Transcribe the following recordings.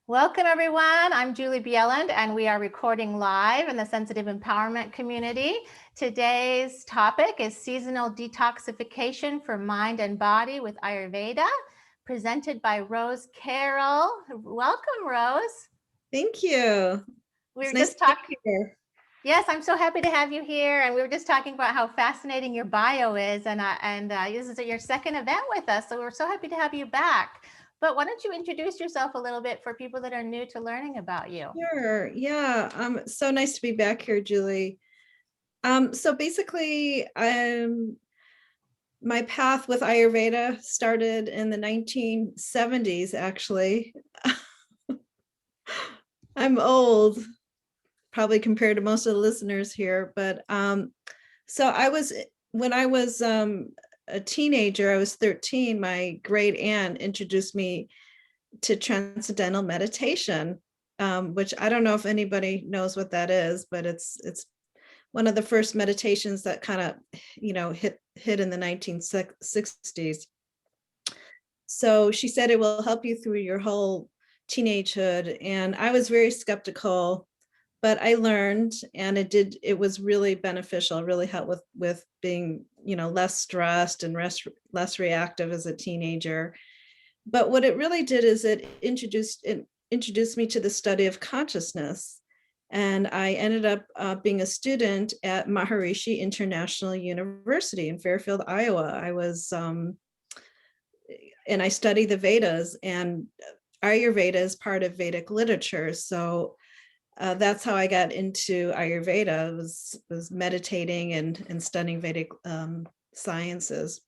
Welcome, everyone. I'm Julie Bieland, and we are recording live in the Sensitive Empowerment community. Today's topic is seasonal detoxification for mind and body with Ayurveda, presented by Rose Carroll. Welcome, Rose. Thank you. We It's were nice just to be talking. here. Yes, I'm so happy to have you here. And we were just talking about how fascinating your bio is. And this is your second event with us. So we're so happy to have you back. But why don't you introduce yourself a little bit for people that are new to learning about you? Sure. Yeah. So nice to be back here, Julie. So basically, my path with Ayurveda started in the 1970s, actually. I'm old, probably compared to most of the listeners here, but when I was a teenager, I was 13, my great aunt introduced me to Transcendental Meditation, which I don't know if anybody knows what that is, but it's one of the first meditations that kind of, hit in the 1960s. So she said it will help you through your whole teenagehood, and I was very skeptical, but I learned, and it was really beneficial. It really helped with being, less stressed and less reactive as a teenager. But what it really did is it introduced me to the study of consciousness. And I ended up being a student at Maharishi International University in Fairfield, Iowa. And I studied the Vedas, and Ayurveda is part of Vedic literature. So that's how I got into Ayurveda, was meditating and studying Vedic sciences.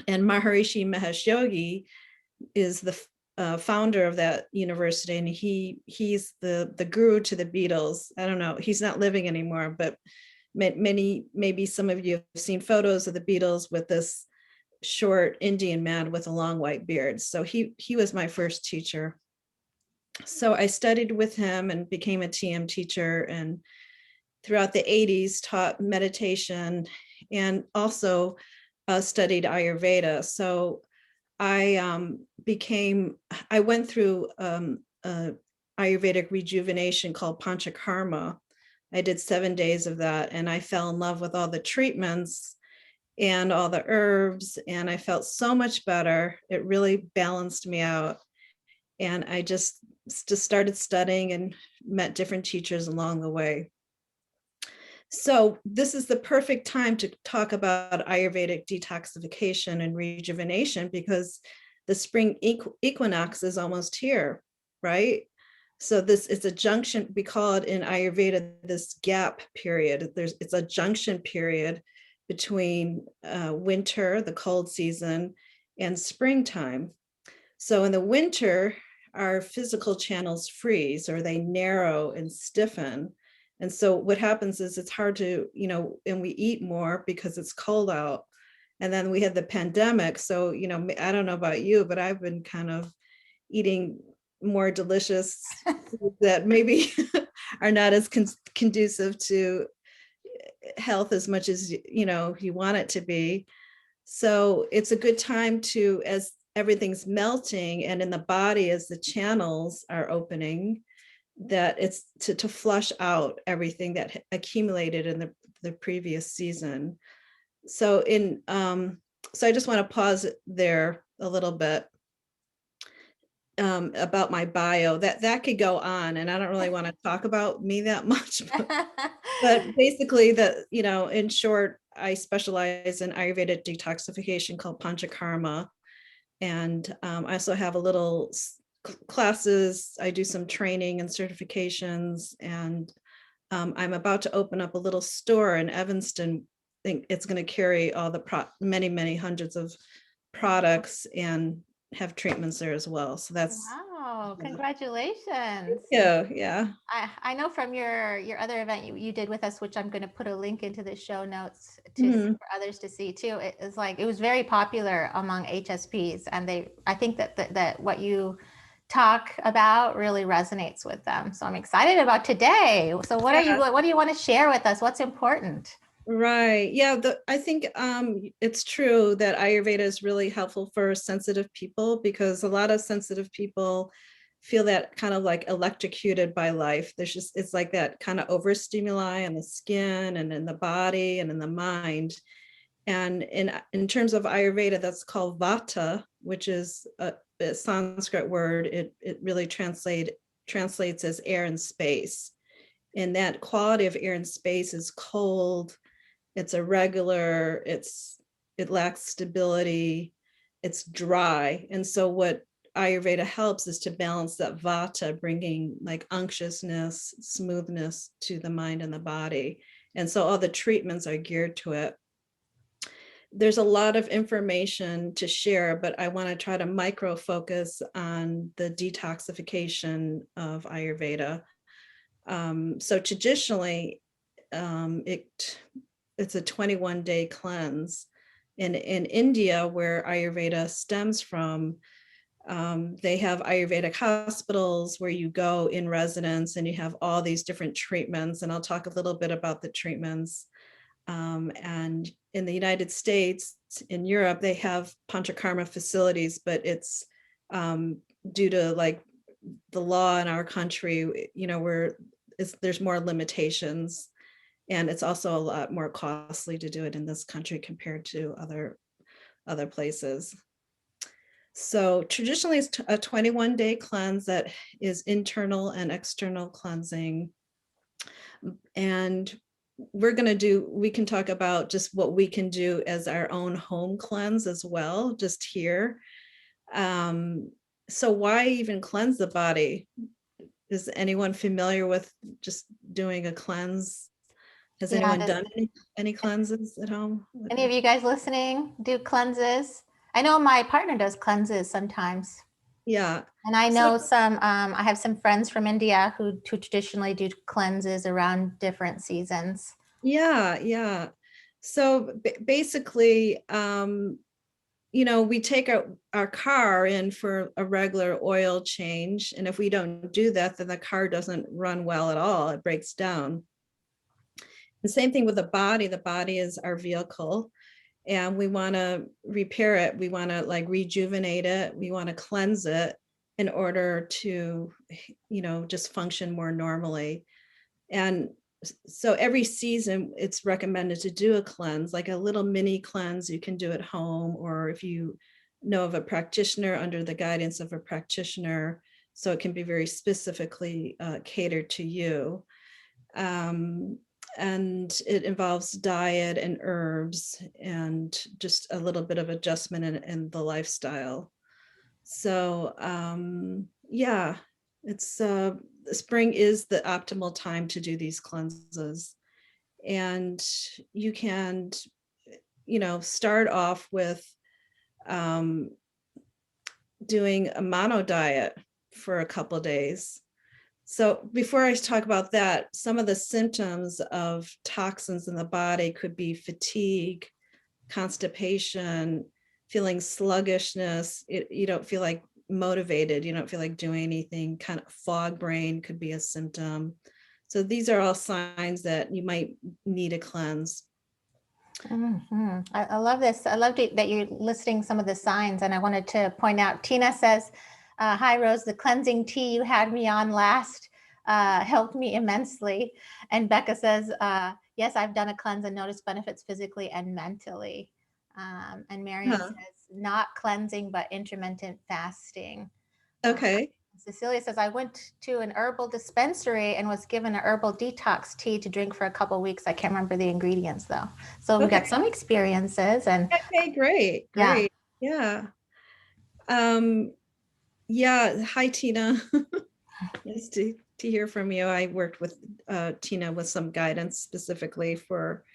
And Maharishi Mahesh Yogi is the founder of that university, and he's the guru to the Beatles. I don't know, he's not living anymore, but maybe some of you have seen photos of the Beatles with this short Indian man with a long white beard. So he was my first teacher. So I studied with him and became a TM teacher, and throughout the 80s taught meditation and also studied Ayurveda. So I went through Ayurvedic rejuvenation called Panchakarma. I did 7 days of that, and I fell in love with all the treatments and all the herbs, and I felt so much better. It really balanced me out. And I just started studying and met different teachers along the way. So this is the perfect time to talk about Ayurvedic detoxification and rejuvenation, because the spring equinox is almost here, right? So it's a junction, we call it in Ayurveda, this gap period. It's a junction period between winter, the cold season, and springtime. So in the winter, our physical channels freeze, or they narrow and stiffen. And so what happens is it's hard to, and we eat more because it's cold out. And then we had the pandemic. So, I don't know about you, but I've been kind of eating more delicious foods that maybe are not as conducive to health as much as, you want it to be. So it's a good time to, as everything's melting and in the body, as the channels are opening, that it's to flush out everything that accumulated in the previous season. So so I just want to pause there a little bit about my bio. That could go on, and I don't really want to talk about me that much, but basically, in short, I specialize in Ayurvedic detoxification called Panchakarma, and I also have a little classes. I do some training and certifications, and I'm about to open up a little store in Evanston. I think it's going to carry all the many hundreds of products and have treatments there as well. So that's Wow, congratulations. yeah. I know from your other event you did with us, which I'm going to put a link into the show notes for others to see too. It was very popular among HSPs, and I think that what you talk about really resonates with them. So I'm excited about today. So what do you want to share with us? What's important? Right. Yeah. I think it's true that Ayurveda is really helpful for sensitive people, because a lot of sensitive people feel that kind of like electrocuted by life. It's like that kind of overstimuli in the skin and in the body and in the mind. And in terms of Ayurveda, that's called vata, which is a Sanskrit word. It really translates as air and space. And that quality of air and space is cold, it's irregular, it lacks stability, it's dry. And so what Ayurveda helps is to balance that vata, bringing like unctuousness, smoothness to the mind and the body. And so all the treatments are geared to it. There's a lot of information to share, but I want to try to micro focus on the detoxification of Ayurveda. So traditionally, it's a 21-day cleanse. In India, where Ayurveda stems from, they have Ayurvedic hospitals where you go in residence and you have all these different treatments. And I'll talk a little bit about the treatments. And in the United States, in Europe, they have Panchakarma facilities, but it's due to like the law in our country, you know, there's more limitations, and it's also a lot more costly to do it in this country compared to other places. So traditionally it's a 21-day cleanse that is internal and external cleansing. And we can talk about just what we can do as our own home cleanse as well, just here. So why even cleanse the body? Is anyone familiar with just doing a cleanse? Has anyone done any cleanses at home? Any of you guys listening do cleanses? I know my partner does cleanses sometimes. Yeah. And I know I have some friends from India who traditionally do cleanses around different seasons. Yeah. So basically, you know, we take our car in for a regular oil change. And if we don't do that, then the car doesn't run well at all. It breaks down. The same thing with the body. The body is our vehicle, and we want to repair it. We want to like rejuvenate it. We want to cleanse it in order to, you know, just function more normally. And so every season it's recommended to do a cleanse, like a little mini cleanse you can do at home, or if you know of a practitioner, under the guidance of a practitioner, so it can be very specifically catered to you. And it involves diet and herbs and just a little bit of adjustment in the lifestyle. So yeah, it's spring is the optimal time to do these cleanses. And you can, you know, start off with doing a mono diet for a couple of days. So before I talk about that, some of the symptoms of toxins in the body could be fatigue, constipation, feeling sluggishness. You don't feel like motivated. You don't feel like doing anything. Kind of fog brain could be a symptom. So these are all signs that you might need a cleanse. Mm-hmm. I love this. I love that you're listing some of the signs. And I wanted to point out, Tina says, hi, Rose, the cleansing tea you had me on last helped me immensely. And Becca says, yes, I've done a cleanse and noticed benefits physically and mentally. And Marion says, not cleansing, but intermittent fasting. Okay. Cecilia says, I went to an herbal dispensary and was given an herbal detox tea to drink for a couple of weeks. I can't remember the ingredients though. So we got some experiences. And okay, great. Yeah. Yeah. Hi, Tina. Nice to hear from you. I worked with Tina with some guidance specifically for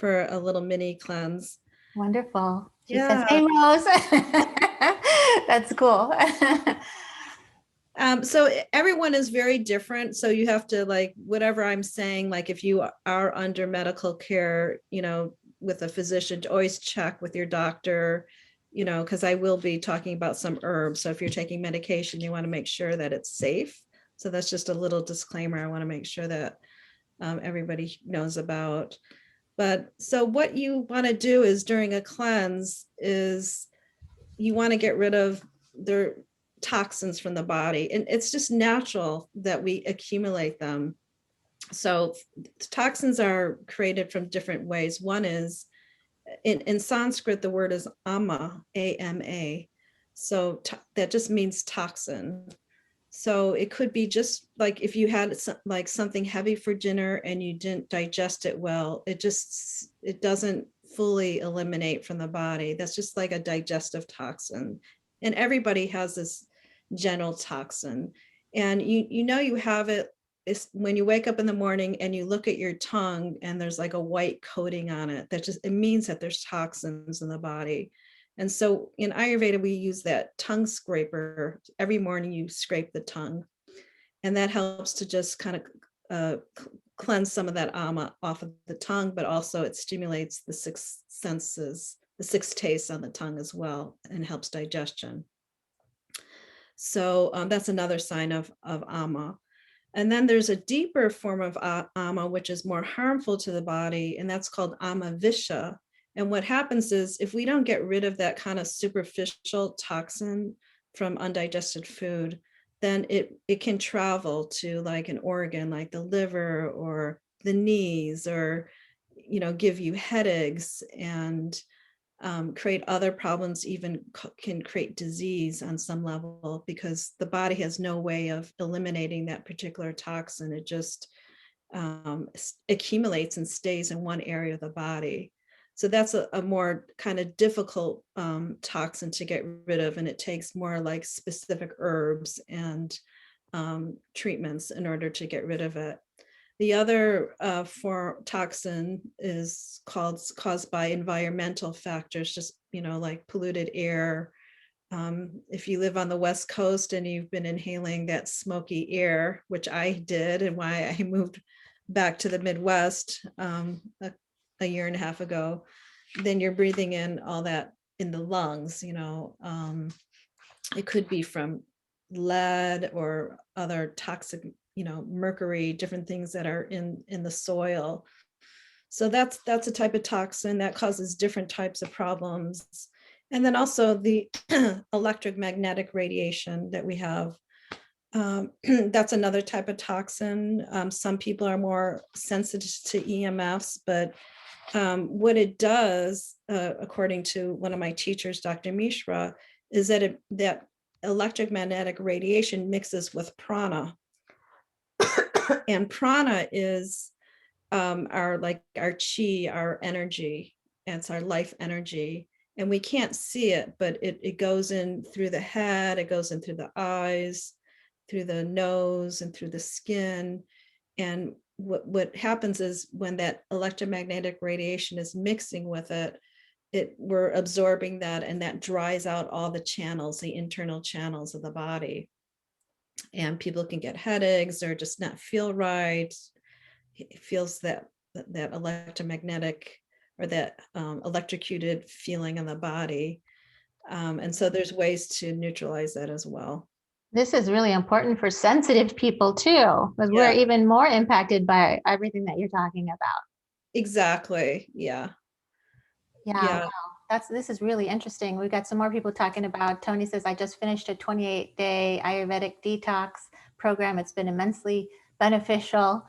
a little mini cleanse. Wonderful. She says, hey, Rose. That's cool. So everyone is very different. So you have to, like, whatever I'm saying, like if you are under medical care, you know, with a physician, to always check with your doctor, you know, because I will be talking about some herbs. So if you're taking medication, you want to make sure that it's safe. So that's just a little disclaimer I want to make sure that everybody knows about. But so what you want to do is during a cleanse is you want to get rid of toxins from the body, and it's just natural that we accumulate them. So toxins are created from different ways. One is in Sanskrit, the word is ama, A-M-A. So that just means toxin. So it could be just like if you had like something heavy for dinner and you didn't digest it well, it doesn't fully eliminate from the body. That's just like a digestive toxin. And everybody has this general toxin. And you know you have it is when you wake up in the morning and you look at your tongue and there's like a white coating on it. That just, it means that there's toxins in the body. And so in Ayurveda, we use that tongue scraper. Every morning you scrape the tongue, and that helps to just kind of cleanse some of that ama off of the tongue, but also it stimulates the six senses, the six tastes on the tongue as well, and helps digestion. So that's another sign of ama. And then there's a deeper form of ama, which is more harmful to the body, and that's called amavisha. And what happens is if we don't get rid of that kind of superficial toxin from undigested food, then it can travel to like an organ like the liver or the knees, or give you headaches and create other problems, even can create disease on some level, because the body has no way of eliminating that particular toxin. It just accumulates and stays in one area of the body. So that's a more kind of difficult toxin to get rid of, and it takes more like specific herbs and treatments in order to get rid of it. The other toxin is caused by environmental factors, just, like polluted air. If you live on the West Coast and you've been inhaling that smoky air, which I did, and why I moved back to the Midwest a year and a half ago, then you're breathing in all that in the lungs. It could be from lead or other toxic, mercury, different things that are in the soil. So that's a type of toxin that causes different types of problems. And then also the electromagnetic radiation that we have. That's another type of toxin. Some people are more sensitive to EMFs, but what it does, according to one of my teachers, Dr. Mishra, is that that electromagnetic radiation mixes with prana. And prana is our chi, our energy, and it's our life energy. And we can't see it, but it goes in through the head, it goes in through the eyes, through the nose, and through the skin. And what happens is when that electromagnetic radiation is mixing with it, we're absorbing that, and that dries out all the channels, the internal channels of the body. And people can get headaches or just not feel right. It feels that electromagnetic or that electrocuted feeling in the body. And so there's ways to neutralize that as well. This is really important for sensitive people too, because we're even more impacted by everything that you're talking about. Exactly. Yeah. Wow. This is really interesting. We've got some more people talking about. Tony says, I just finished a 28-day Ayurvedic detox program. It's been immensely beneficial.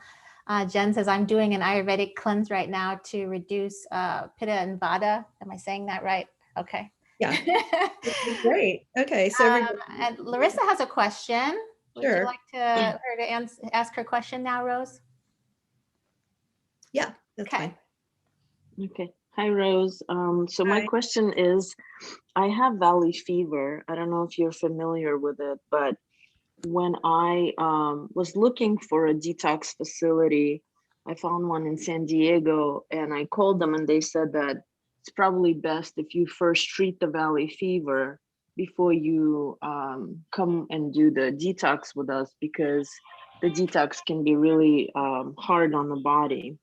Jen says, I'm doing an Ayurvedic cleanse right now to reduce Pitta and Vata. Am I saying that right? Okay. Yeah. Great. Okay. So and Larissa has a question. Would you like her to ask her question now, Rose? Yeah, that's fine. Okay. Hi, Rose. So my question is, I have valley fever. I don't know if you're familiar with it, but when I was looking for a detox facility, I found one in San Diego, and I called them and they said that it's probably best if you first treat the valley fever before you come and do the detox with us, because the detox can be really hard on the body.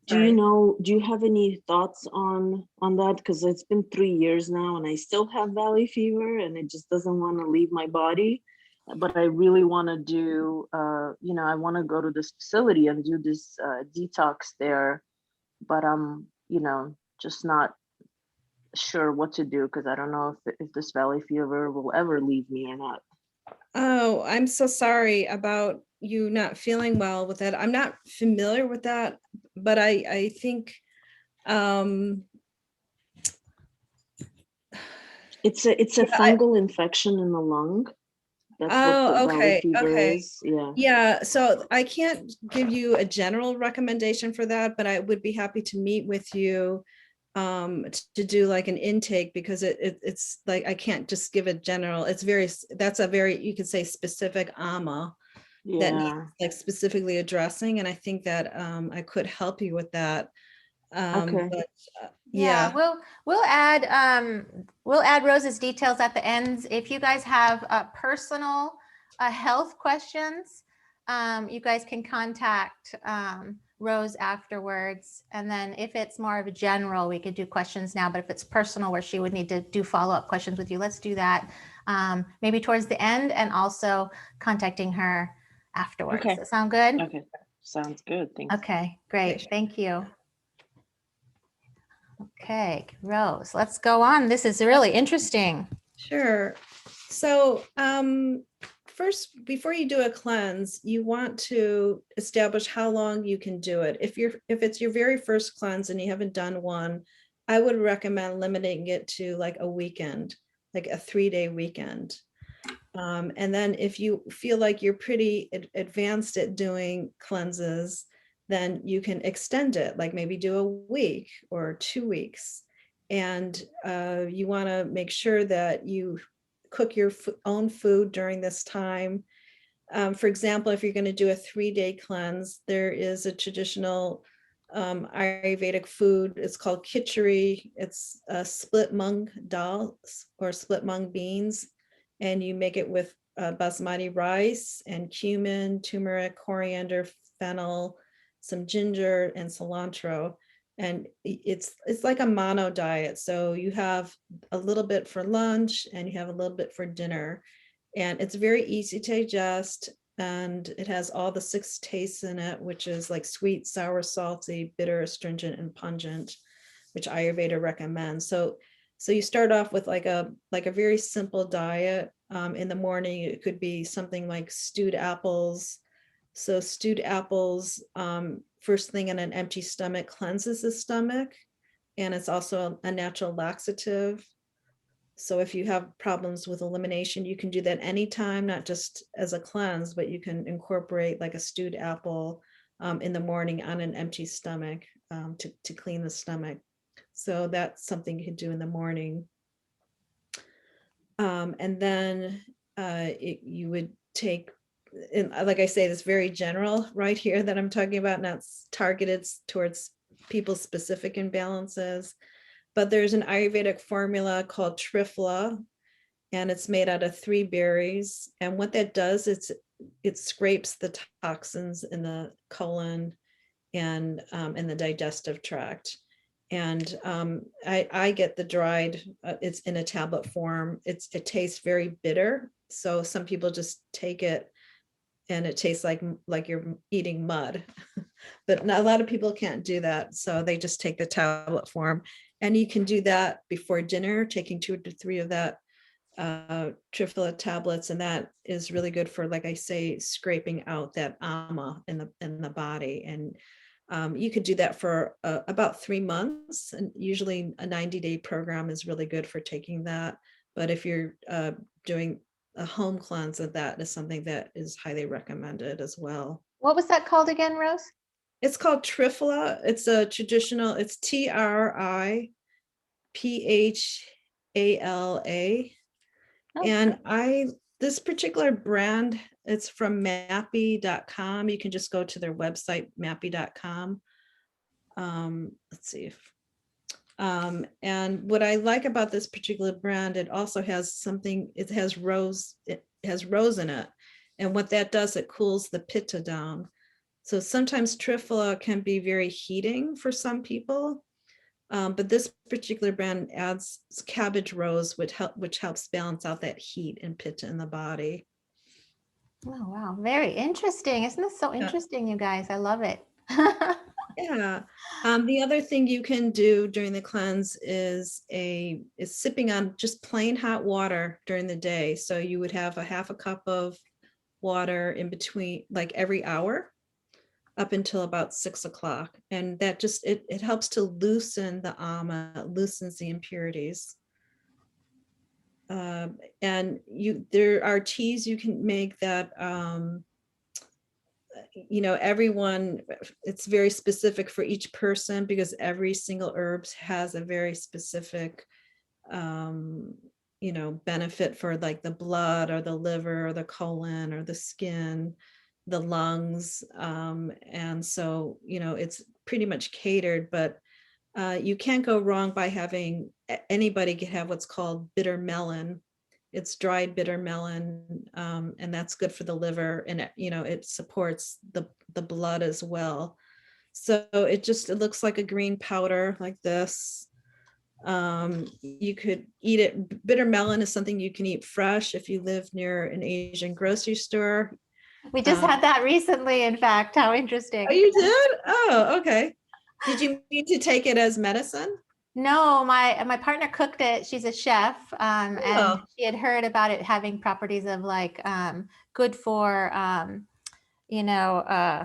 Do you have any thoughts on that? Because it's been 3 years now and I still have valley fever and it just doesn't want to leave my body. But I really want to do, I want to go to this facility and do this detox there. But I'm, just not sure what to do because I don't know if this valley fever will ever leave me or not. Oh, I'm so sorry about you not feeling well with that. I'm not familiar with that, but I think It's a fungal infection in the lung. That's what the valley fever is. Yeah. Yeah, so I can't give you a general recommendation for that, but I would be happy to meet with you to do like an intake, because it's like I can't just give a general. That's a very, you could say, specific AMA that needs Yeah. like specifically addressing, and I think that I could help you with that. Okay. But Yeah, we'll add Rose's details at the ends. If you guys have personal health questions, you guys can contact Rose afterwards. And then if it's more of a general, we could do questions now. But if it's personal, where she would need to do follow-up questions with you, let's do that maybe towards the end, and also contacting her afterwards. Okay. Does that sound good? Okay. Sounds good. Thanks. Okay, great. Thank you. Okay, Rose, let's go on. This is really interesting. Sure. So first, before you do a cleanse, you want to establish how long you can do it. If it's your very first cleanse and you haven't done one, I would recommend limiting it to like a weekend, like a 3-day weekend. And then if you feel like you're pretty advanced at doing cleanses, then you can extend it, like maybe do a week or 2 weeks. And you want to make sure that you cook your own food during this time. For example, if you're going to do a 3-day cleanse, there is a traditional Ayurvedic food. It's called khichdi. It's split mung dal or split mung beans. And you make it with basmati rice and cumin, turmeric, coriander, fennel, some ginger, and cilantro. And it's like a mono diet. So you have a little bit for lunch and you have a little bit for dinner. And it's very easy to digest. And it has all the 6 tastes in it, which is like sweet, sour, salty, bitter, astringent, and pungent, which Ayurveda recommends. So you start off with like a very simple diet. In the morning, it could be something like stewed apples. So stewed apples, first thing in an empty stomach, cleanses the stomach. And it's also a natural laxative. So if you have problems with elimination, you can do that anytime, not just as a cleanse, but you can incorporate like a stewed apple in the morning on an empty stomach to clean the stomach. So that's something you can do in the morning. And then you would take, and like I say, this very general right here that I'm talking about, not targeted towards people's specific imbalances. But there's an Ayurvedic formula called Triphala, and it's made out of 3 berries. And what that does is it scrapes the toxins in the colon and in the digestive tract. And I get the dried, it's in a tablet form. It tastes very bitter. So some people just take it and it tastes like you're eating mud. But a lot of people can't do that. So they just take the tablet form. And you can do that before dinner, taking 2 to 3 of that Triphala tablets. And that is really good for, like I say, scraping out that ama in the body. And you could do that for about 3 months. And usually a 90-day program is really good for taking that. But if you're doing a home cleanse, that is something that is highly recommended as well. What was that called again, Rose? It's called Triphala. It's a traditional, it's TRIPHALA. Okay. And this particular brand, it's from mappy.com. You can just go to their website, mappy.com. Let's see if, and what I like about this particular brand, it also has something, it has rose in it. And what that does, it cools the pitta down. So sometimes Triphala can be very heating for some people. But this particular brand adds cabbage rose, which helps balance out that heat and pitta in the body. Oh, wow. Very interesting. Isn't this so interesting, you guys? I love it. Yeah. The other thing you can do during the cleanse is sipping on just plain hot water during the day. So you would have a half a cup of water in between, like every hour up until about 6 o'clock. And that just, it helps to loosen the ama, loosens the impurities. And there are teas you can make that, everyone, it's very specific for each person because every single herbs has a very specific, benefit for like the blood or the liver or the colon or the skin, the lungs. And so, it's pretty much catered, but you can't go wrong by having anybody can have what's called bitter melon. It's dried bitter melon, and that's good for the liver, and it supports the blood as well. So it looks like a green powder like this. You could eat it. Bitter melon is something you can eat fresh if you live near an Asian grocery store. We just had that recently, in fact. How interesting. Oh, you did? Oh, okay. Did you need to take it as medicine? No, my partner cooked it. She's a chef, and Oh. she had heard about it having properties of like good for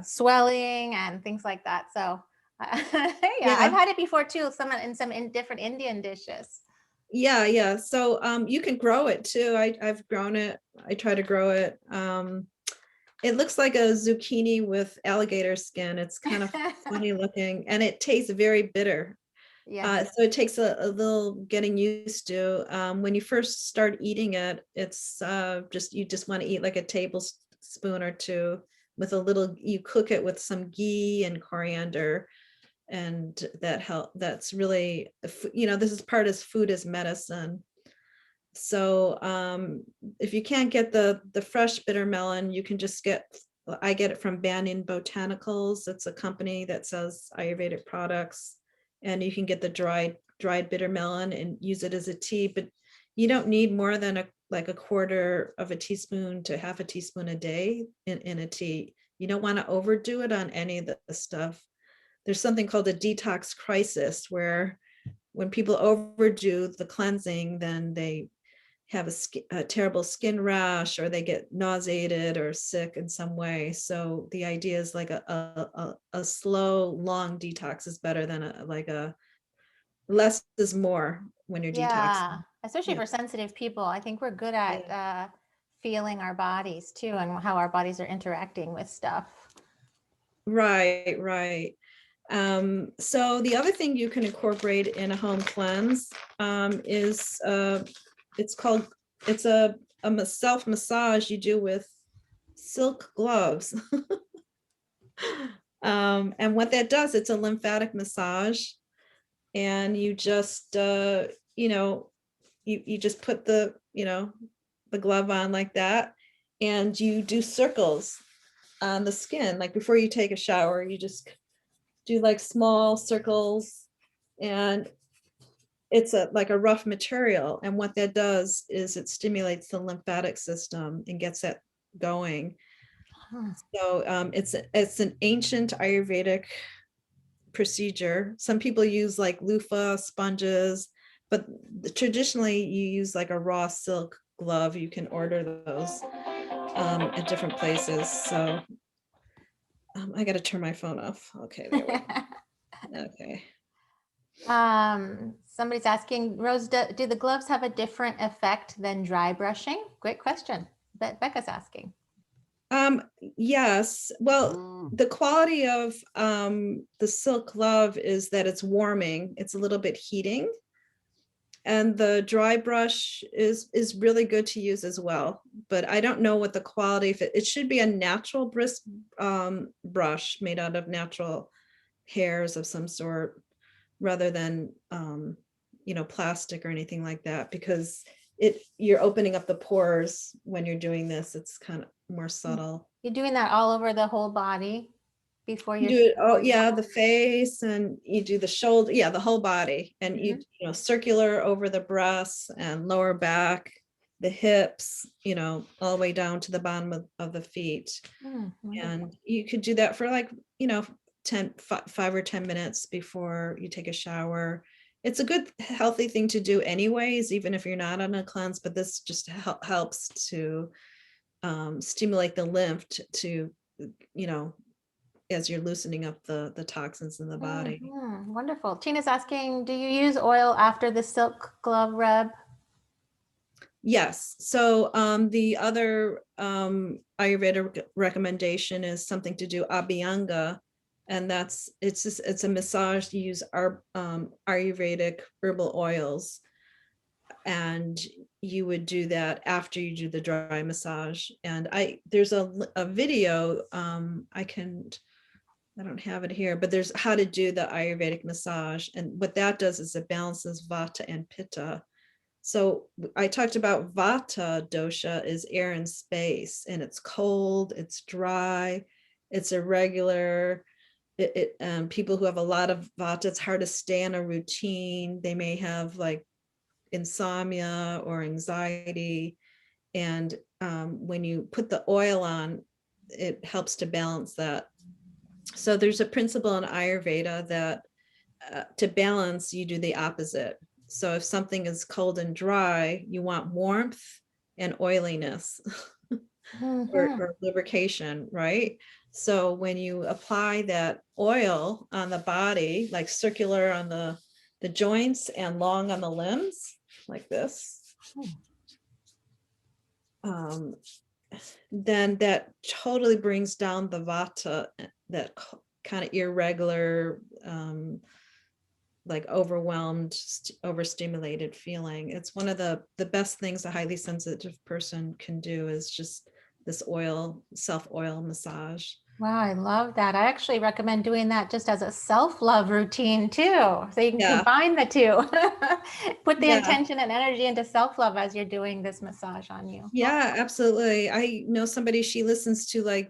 swelling and things like that. So yeah, I've had it before too. In different Indian dishes. Yeah. So you can grow it too. I've grown it. I try to grow it. It looks like a zucchini with alligator skin. It's kind of funny looking, and it tastes very bitter. Yeah. So it takes a little getting used to. When you first start eating it, it's you just want to eat like a tablespoon or two with you cook it with some ghee and coriander, and that's really, this is part of food as medicine. So if you can't get the fresh bitter melon, you can just I get it from Banyan Botanicals. It's a company that sells Ayurvedic products, and you can get the dried bitter melon and use it as a tea, but you don't need more than a quarter of a teaspoon to half a teaspoon a day in a tea. You don't want to overdo it on any of the stuff. There's something called a detox crisis, where when people overdo the cleansing, then they have a terrible skin rash, or they get nauseated or sick in some way. So the idea is like a slow, long detox is better than a less is more when you're detoxing. Especially for sensitive people. I think we're good at feeling our bodies too, and how our bodies are interacting with stuff. Right. So the other thing you can incorporate in a home cleanse is it's a self massage you do with silk gloves. And what that does, it's a lymphatic massage, and you just you just put the glove on like that, and you do circles on the skin. Like before you take a shower, you just do like small circles, and it's like a rough material. And what that does is it stimulates the lymphatic system and gets that going. So it's an ancient Ayurvedic procedure. Some people use like loofah sponges, but traditionally you use like a raw silk glove. You can order those at different places. So I got to turn my phone off. Okay, there we go. Okay. Somebody's asking, Rose, do the gloves have a different effect than dry brushing? Great question. Becca's asking. Yes. Well, the quality of the silk glove is that it's warming. It's a little bit heating. And the dry brush is really good to use as well. But I don't know what the quality, if it should be a natural brisk brush made out of natural hairs of some sort, rather than plastic or anything like that, because you're opening up the pores when you're doing this. It's kind of more subtle. You're doing that all over the whole body before you do it. Oh yeah, the face, and you do the shoulder, the whole body, and you circular over the breasts and lower back, the hips, all the way down to the bottom of the feet. And you could do that for 10 5 or 10 minutes before you take a shower. It's a good healthy thing to do anyways, even if you're not on a cleanse, but this just helps to stimulate the lymph to, you know, as you're loosening up the toxins in the body. Wonderful. Tina's asking, do you use oil after the silk glove rub? Yes. So the other Ayurveda recommendation is something to do Abhyanga, and it's a massage. You use our Ayurvedic herbal oils, and you would do that after you do the dry massage. And there's a video. I don't have it here, but there's how to do the Ayurvedic massage, and what that does is it balances Vata and Pitta. So I talked about Vata dosha is air and space, and it's cold, it's dry, it's irregular. People who have a lot of Vata, it's hard to stay on a routine. They may have like insomnia or anxiety. And when you put the oil on, it helps to balance that. So there's a principle in Ayurveda that to balance, you do the opposite. So if something is cold and dry, you want warmth and oiliness or lubrication, right? So when you apply that oil on the body, like circular on the joints and long on the limbs, like this, then that totally brings down the Vata, that kind of irregular, like overwhelmed, overstimulated feeling. It's one of the best things a highly sensitive person can do is just this self-oil massage. Wow, I love that. I actually recommend doing that just as a self-love routine too. So you can combine the two. Put the intention and energy into self-love as you're doing this massage on you. Yeah, absolutely. I know somebody, she listens to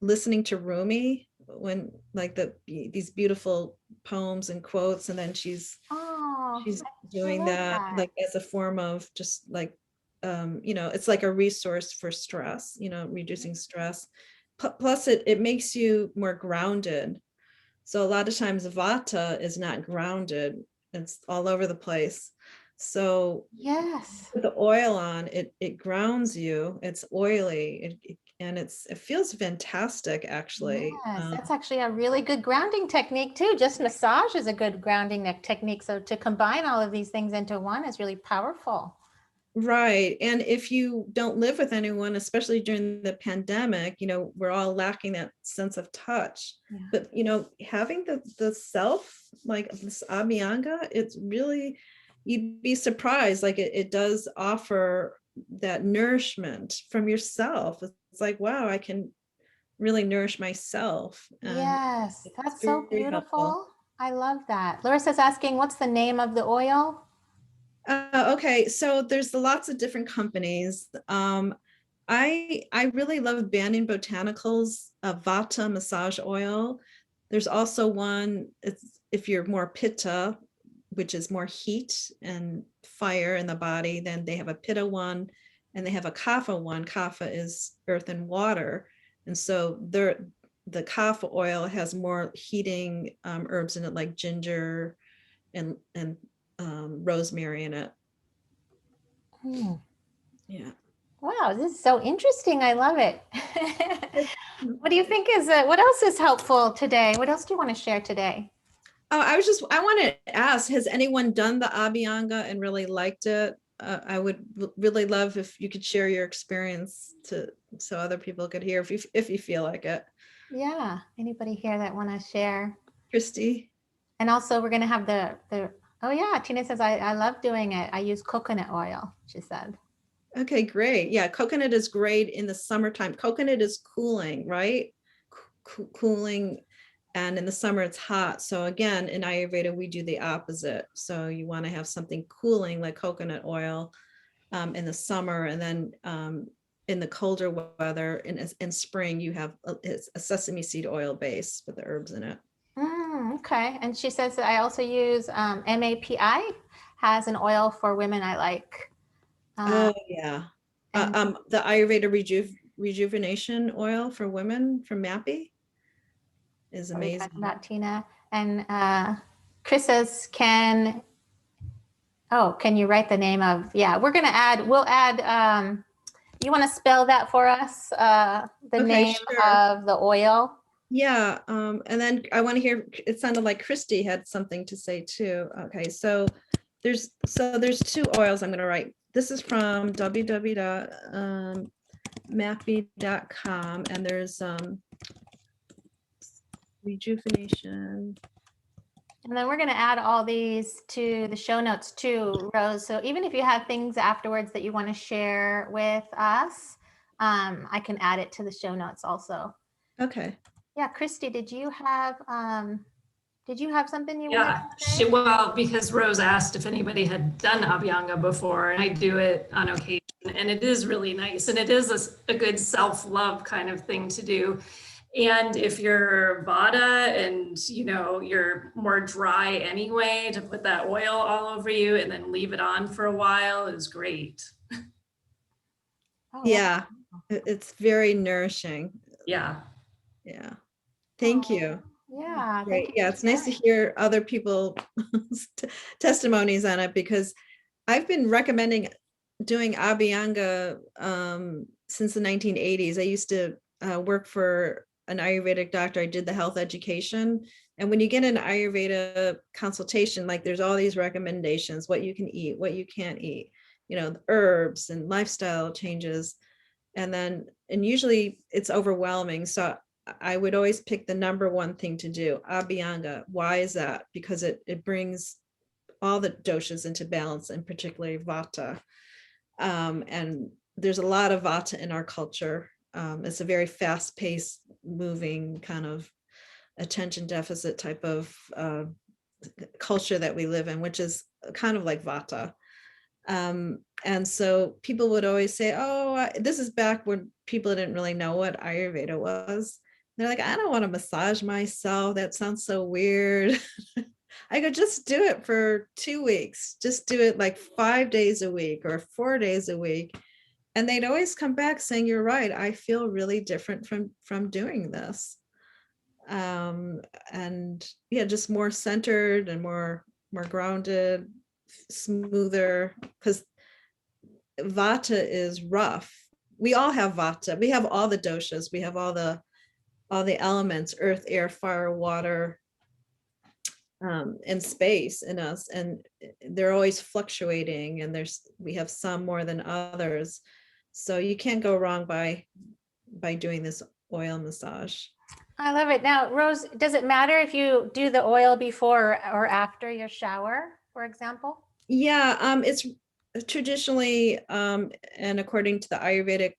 listening to Rumi, when like these beautiful poems and quotes, and then she's doing that like as a form of just like it's like a resource for stress, reducing stress. Plus it makes you more grounded. So a lot of times Vata is not grounded, it's all over the place. So yes, put the oil on, it grounds you. It's oily, and it feels fantastic, actually. Yes, that's actually a really good grounding technique too. Just massage is a good grounding technique. So to combine all of these things into one is really powerful. Right. And if you don't live with anyone, especially during the pandemic, we're all lacking that sense of touch. Yeah. But, having the self, like this Abhyanga, it's really, you'd be surprised. Like it does offer that nourishment from yourself. It's like, wow, I can really nourish myself. Yes, that's so beautiful. Helpful. I love that. Larissa's asking, what's the name of the oil? Okay, so there's lots of different companies. I really love Banyan Botanicals Vata massage oil. There's also one, if you're more Pitta, which is more heat and fire in the body, then they have a Pitta one, and they have a Kapha one. Kapha is earth and water, and so the Kapha oil has more heating herbs in it, like ginger and rosemary in it. Yeah. Wow, this is so interesting. I love it. What do you think what else is helpful today? What else do you want to share today? Oh, I want to ask, has anyone done the Abhyanga and really liked it? I would really love if you could share your experience so other people could hear if you feel like it. Yeah. Anybody here that want to share? Christy. And also we're going to have oh yeah, Tina says, I love doing it. I use coconut oil, she said. Okay, great. Yeah, coconut is great in the summertime. Coconut is cooling, right? Cooling. And in the summer it's hot. So again, in Ayurveda, we do the opposite. So you want to have something cooling like coconut oil in the summer. And then in the colder weather, in spring, you have a sesame seed oil base with the herbs in it. Okay. And she says that I also use MAPI, has an oil for women I like. Oh yeah. The Ayurveda rejuvenation oil for women from MAPI. is What are we talking amazing. about, Tina? And Chris says, can you write the name of, we'll add, you want to spell that for us? The Okay, name sure. of the oil? Yeah, and then I want to hear, it sounded like Christy had something to say too. Okay, so there's 2 oils I'm going to write. This is from www.mappy.com, and there's rejuvenation. And then we're going to add all these to the show notes too, Rose. So even if you have things afterwards that you want to share with us, I can add it to the show notes also. Okay. Yeah, Christy, did you have something you wanted to say? Well, because Rose asked if anybody had done Abhyanga before, and I do it on occasion, and it is really nice, and it is a good self-love kind of thing to do. And if you're Vata and you're more dry anyway, to put that oil all over you and then leave it on for a while is great. Oh, Yeah, it's very nourishing. Yeah. Yeah. Thank you. Yeah. Great. Thank you Yeah, it's nice to hear other people's testimonies on it, because I've been recommending doing Abhyanga since the 1980s. I used to work for an Ayurvedic doctor. I did the health education. And when you get an Ayurveda consultation, like there's all these recommendations, what you can eat, what you can't eat, the herbs and lifestyle changes. And usually it's overwhelming. So I would always pick the number one thing to do, Abhyanga. Why is that? Because it brings all the doshas into balance, and particularly Vata. And there's a lot of Vata in our culture. It's a very fast-paced, moving kind of attention deficit type of culture that we live in, which is kind of like Vata. And so people would always say, this is back when people didn't really know what Ayurveda was. They're like, I don't want to massage myself. That sounds so weird. I go, just do it for 2 weeks. Just do it like 5 days a week or 4 days a week. And they'd always come back saying, you're right. I feel really different from doing this. And yeah, just more centered and more grounded, smoother, because Vata is rough. We all have Vata. We have all the doshas. We have all the elements, earth, air, fire, water, and space in us, and they're always fluctuating, and we have some more than others. So you can't go wrong by doing this oil massage. I love it. Now, Rose, does it matter if you do the oil before or after your shower, for example? Yeah, it's traditionally, and according to the Ayurvedic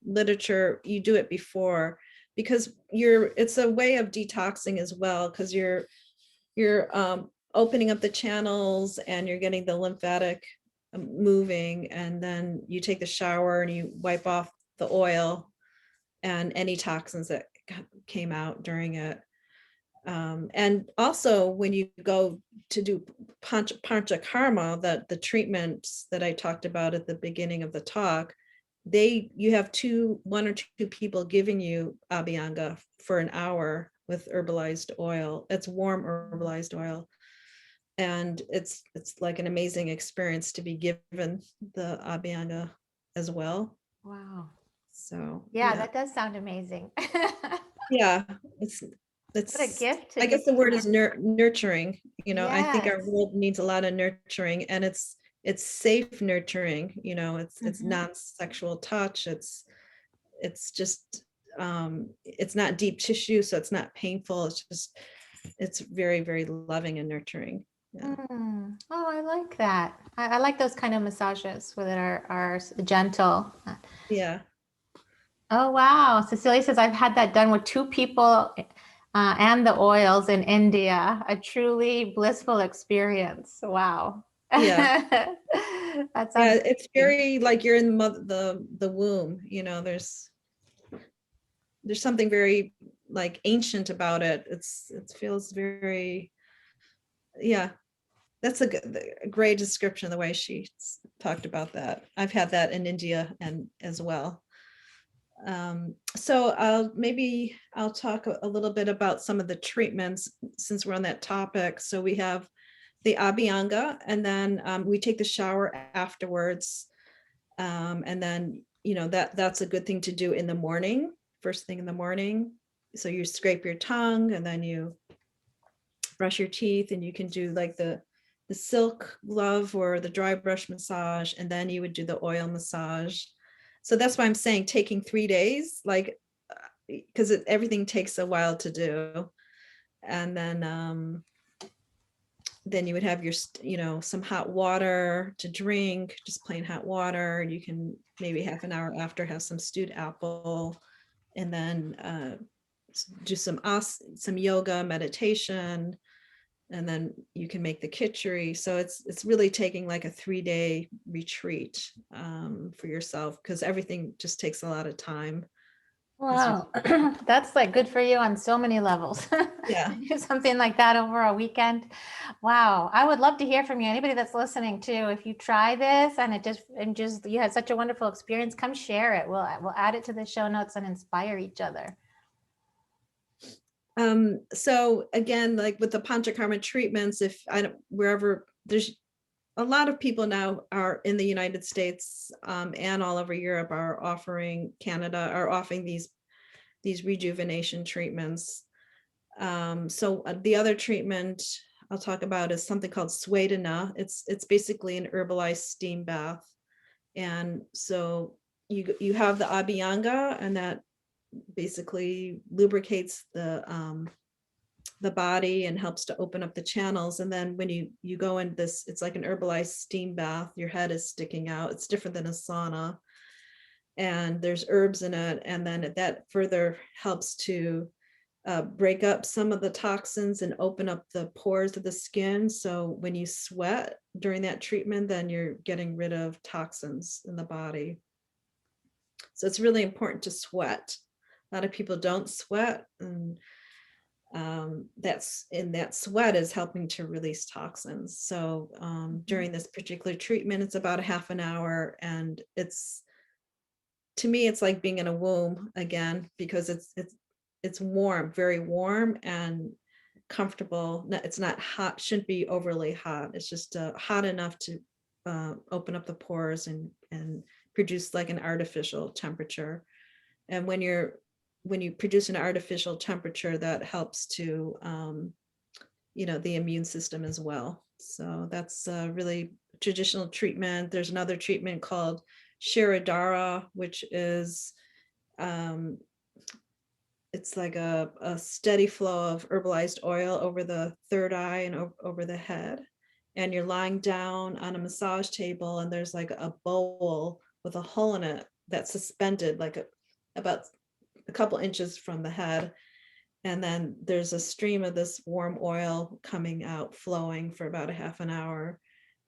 literature, you do it before, because it's a way of detoxing as well, because you're opening up the channels and you're getting the lymphatic moving, and then you take the shower and you wipe off the oil and any toxins that came out during it. And also when you go to do panchakarma, that the treatments that I talked about at the beginning of the talk, you have 1 or 2 people giving you Abhyanga for an hour with herbalized oil. It's warm herbalized oil. And it's like an amazing experience to be given the Abhyanga as well. Wow. So yeah, that does sound amazing. Yeah, it's What a gift. I guess the word is nurturing. I think our Yes. world needs a lot of nurturing, and it's safe nurturing. It's non-sexual touch. It's just it's not deep tissue, so it's not painful. It's very, very loving and nurturing. Yeah. Oh, I like that. I like those kind of massages that are gentle. Yeah. Oh, wow. Cecilia says, I've had that done with 2 people and the oils in India. A truly blissful experience. Wow. Yeah. That sounds Yeah, it's very like you're in the womb. There's something very like ancient about it. It feels very, yeah. That's a great description, the way she talked about that. I've had that in India and as well. So maybe I'll talk a little bit about some of the treatments since we're on that topic. So we have the Abhyanga, and then we take the shower afterwards. And then, that's a good thing to do in the morning, first thing in the morning. So you scrape your tongue and then you brush your teeth, and you can do like the silk glove or the dry brush massage, and then you would do the oil massage. So that's why I'm saying taking 3 days, like, because everything takes a while to do. And then you would have your, some hot water to drink, just plain hot water. You can maybe half an hour after have some stewed apple, and then do some yoga, meditation, and then you can make the khichdi. So it's really taking like a 3-day retreat for yourself, because everything just takes a lot of time. Wow, that's like good for you on so many levels. Yeah. Do something like that over a weekend. Wow, I would love to hear from you. Anybody that's listening too, if you try this and just you had such a wonderful experience, come share it. We'll add it to the show notes and inspire each other. So again, like with the Panchakarma treatments, wherever there's a lot of people now are in the United States and all over Europe Canada are offering these rejuvenation treatments. So the other treatment I'll talk about is something called Suedena. It's basically an herbalized steam bath. And so you have the Abhyanga, and that basically lubricates the body and helps to open up the channels. And then when you go in this, it's like an herbalized steam bath. Your head is sticking out. It's different than a sauna, and there's herbs in it. And then that further helps to break up some of the toxins and open up the pores of the skin. So when you sweat during that treatment, then you're getting rid of toxins in the body. So it's really important to sweat. A lot of people don't sweat, and that sweat is helping to release toxins. So during this particular treatment, it's about a half an hour, and to me, it's like being in a womb again, because it's warm, very warm and comfortable. It's not hot, shouldn't be overly hot. It's just hot enough to open up the pores and produce like an artificial temperature. And when you produce an artificial temperature, that helps to the immune system as well. So that's a really traditional treatment. There's another treatment called Tacrodara, which is it's like a steady flow of herbalized oil over the third eye and over the head. And you're lying down on a massage table, and there's like a bowl with a hole in it that's suspended like about a couple inches from the head. And then there's a stream of this warm oil coming out, flowing for about a half an hour.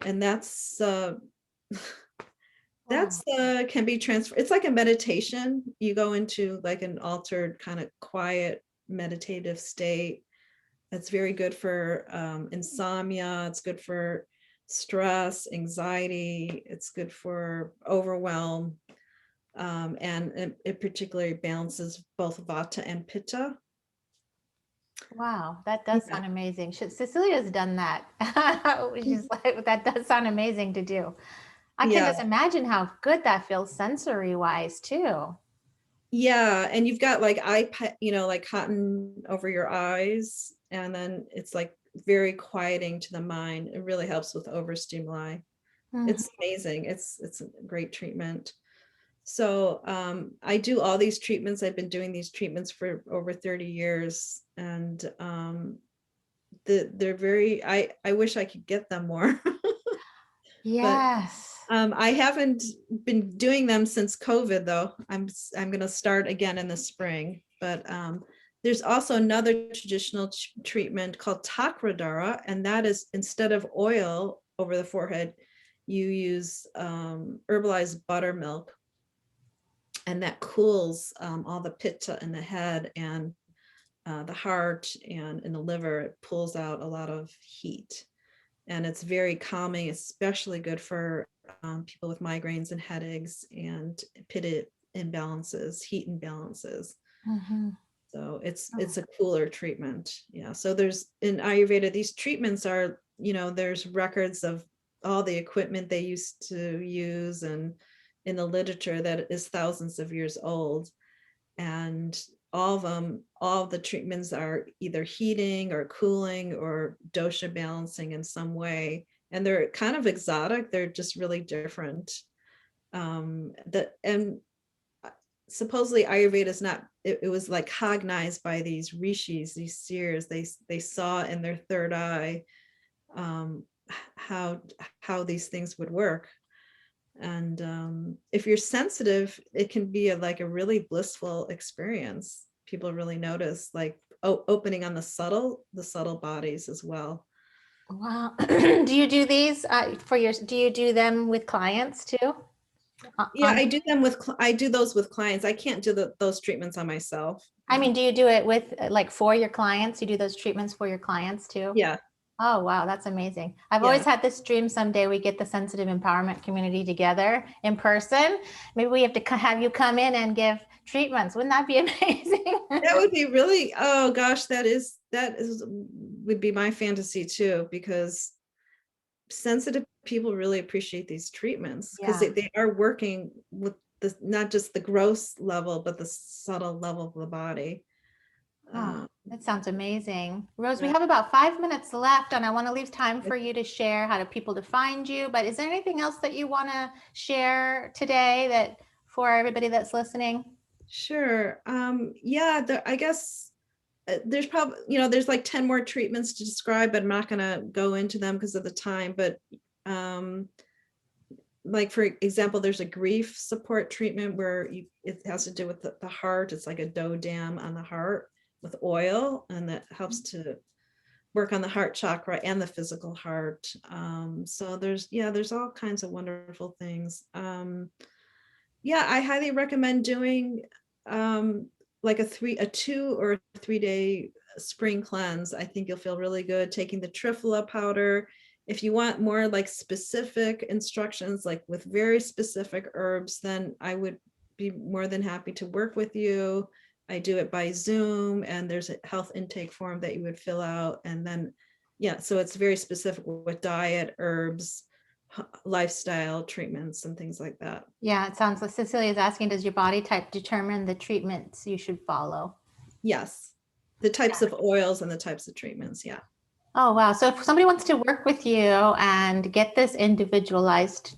And that's can be transferred. It's like a meditation. You go into like an altered kind of quiet meditative state. It's very good for insomnia. It's good for stress, anxiety. It's good for overwhelm. And it particularly balances both Vata and Pitta. Wow, that does sound amazing. Cecilia's done that. Which is like, that does sound amazing to do. I can just imagine how good that feels sensory wise too. Yeah, and you've got like like cotton over your eyes, and then it's like very quieting to the mind. It really helps with overstimuli. It's amazing. It's a great treatment. So I do all these treatments. I've been doing these treatments for over 30 years, and they're very, I wish I could get them more. Yes. But I haven't been doing them since COVID, though. I'm going to start again in the spring. But there's also another traditional treatment called Tacrodara, and that is, instead of oil over the forehead, you use herbalized buttermilk, and that cools all the pitta in the head and the heart and in the liver. It pulls out a lot of heat, and it's very calming, especially good for people with migraines and headaches and imbalances, heat imbalances. Mhm. So it's a cooler treatment. Yeah. So there's in Ayurveda, these treatments are, there's records of all the equipment they used to use and in the literature that is thousands of years old. And all of the treatments are either heating or cooling or dosha balancing in some way. And they're kind of exotic. They're just really different. And supposedly Ayurveda is not, it was like cognized by these rishis, these seers. They saw in their third eye how these things would work. And if you're sensitive, it can be like a really blissful experience. People really notice, like opening on the subtle bodies as well. Wow. Do you do these do you do them with clients too? Yeah, I do those with clients. I can't do those treatments on myself. I mean, do you do it with like for your clients? You do those treatments for your clients too? Yeah. Oh, wow. That's amazing. I've Yeah. always had this dream someday we get the sensitive empowerment community together in person. Maybe we have to have you come in and give treatments. Wouldn't that be amazing? That would be really, oh gosh, that would be my fantasy too, because sensitive people really appreciate these treatments because Yeah. they are working with not just the gross level, but the subtle level of the body. Oh, that sounds amazing. Rose, we Yeah. have about 5 minutes left and I want to leave time for you to share how to people to find you. But is there anything else that you want to share today that for everybody that's listening? Sure. Yeah, I guess there's probably, there's like 10 more treatments to describe, but I'm not going to go into them because of the time. But like, for example, there's a grief support treatment where it has to do with the heart. It's like a dough dam on the heart with oil, and that helps to work on the heart chakra and the physical heart. So there's all kinds of wonderful things. Yeah, I highly recommend doing like a 2 or 3 day spring cleanse. I think you'll feel really good taking the Triphala powder. If you want more like specific instructions, like with very specific herbs, then I would be more than happy to work with you. I do it by Zoom, and there's a health intake form that you would fill out. And then, yeah, so it's very specific with diet, herbs, lifestyle treatments, and things like that. Yeah, it sounds like Cecilia's asking, does your body type determine the treatments you should follow? Yes, the types of oils and the types of treatments. Yeah. Oh, wow. So if somebody wants to work with you and get this individualized,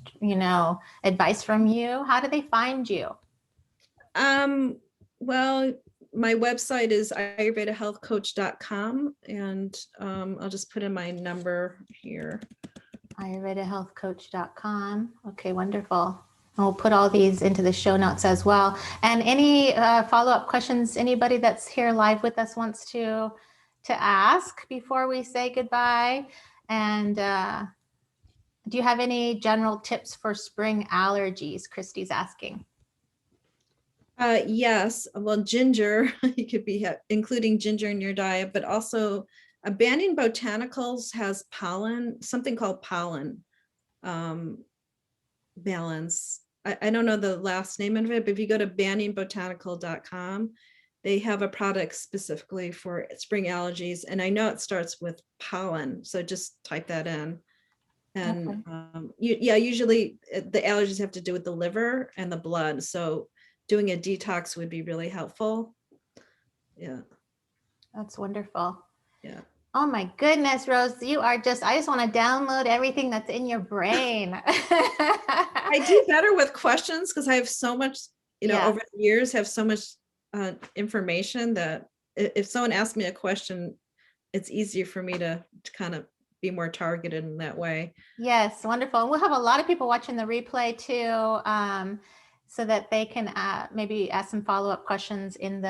advice from you, how do they find you? Well, my website is ayurvedahealthcoach.com, and I'll just put in my number here. ayurvedahealthcoach.com. Okay, wonderful. And we'll put all these into the show notes as well. And any follow-up questions anybody that's here live with us wants to ask before we say goodbye? And do you have any general tips for spring allergies? Christy's asking. Yes, well, ginger, you could be including ginger in your diet, but also Banyan Botanicals has pollen, something called pollen balance. I don't know the last name of it, but if you go to banyanbotanical.com, they have a product specifically for spring allergies. And I know it starts with pollen, so just type that in. And okay. Usually the allergies have to do with the liver and the blood. So doing a detox would be really helpful. Yeah. That's wonderful. Yeah. Oh my goodness, Rose, I just want to download everything that's in your brain. I do better with questions because I have so much, over the years, have so much information that if someone asks me a question, it's easier for me to kind of be more targeted in that way. Yes, wonderful. And we'll have a lot of people watching the replay too, so that they can maybe ask some follow-up questions within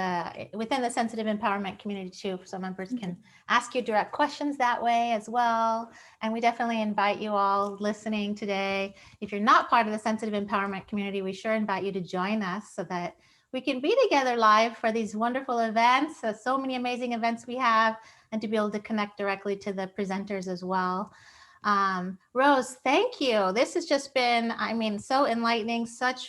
the sensitive empowerment community too. So members can ask you direct questions that way as well. And we definitely invite you all listening today. If you're not part of the sensitive empowerment community, we sure invite you to join us so that we can be together live for these wonderful events. So many amazing events we have, and to be able to connect directly to the presenters as well. Rose, thank you. This has just been, I mean, so enlightening.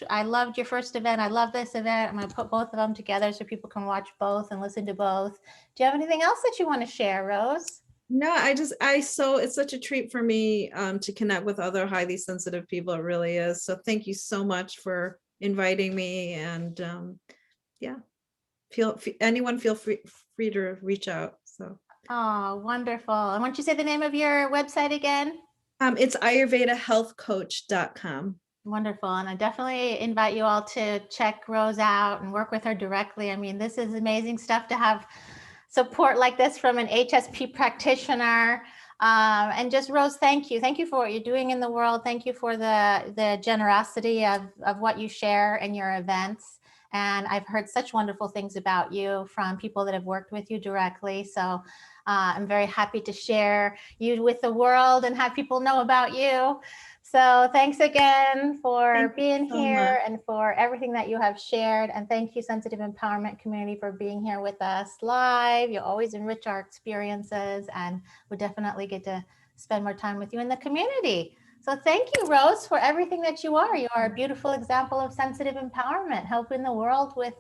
I loved your first event. I love this event. I'm going to put both of them together so people can watch both and listen to both. Do you have anything else that you want to share, Rose? No, it's such a treat for me to connect with other highly sensitive people. It really is. So thank you so much for inviting me. And yeah, anyone feel free to reach out. So. Oh, wonderful. And why don't you say the name of your website again? It's ayurvedahealthcoach.com. Wonderful. And I definitely invite you all to check Rose out and work with her directly. I mean, this is amazing stuff to have support like this from an HSP practitioner. And just Rose, thank you. Thank you for what you're doing in the world. Thank you for the generosity of what you share in your events. And I've heard such wonderful things about you from people that have worked with you directly. So I'm very happy to share you with the world and have people know about you. So thanks again for being here and for everything that you have shared. And thank you, Sensitive Empowerment community, for being here with us live. You always enrich our experiences, and we definitely get to spend more time with you in the community. So thank you, Rose, for everything that you are. You are a beautiful example of sensitive empowerment, helping the world with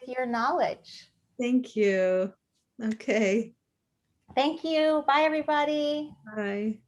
your knowledge. Thank you. Okay. Thank you. Bye, everybody. Bye.